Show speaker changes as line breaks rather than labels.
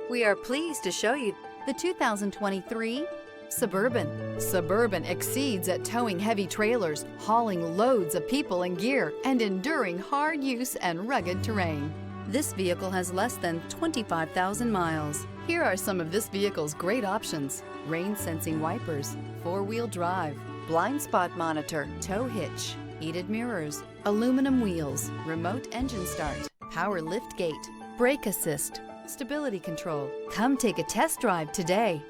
We are pleased to show you the 2023 Suburban. Suburban exceeds at towing heavy trailers, hauling loads of people and gear, and enduring hard use and rugged terrain. This vehicle has less than 25,000 miles. Here are some of this vehicle's great options: rain-sensing wipers, four-wheel drive, blind spot monitor, tow hitch, heated mirrors, aluminum wheels, remote engine start, power lift gate, brake assist, stability control. Come take a test drive today.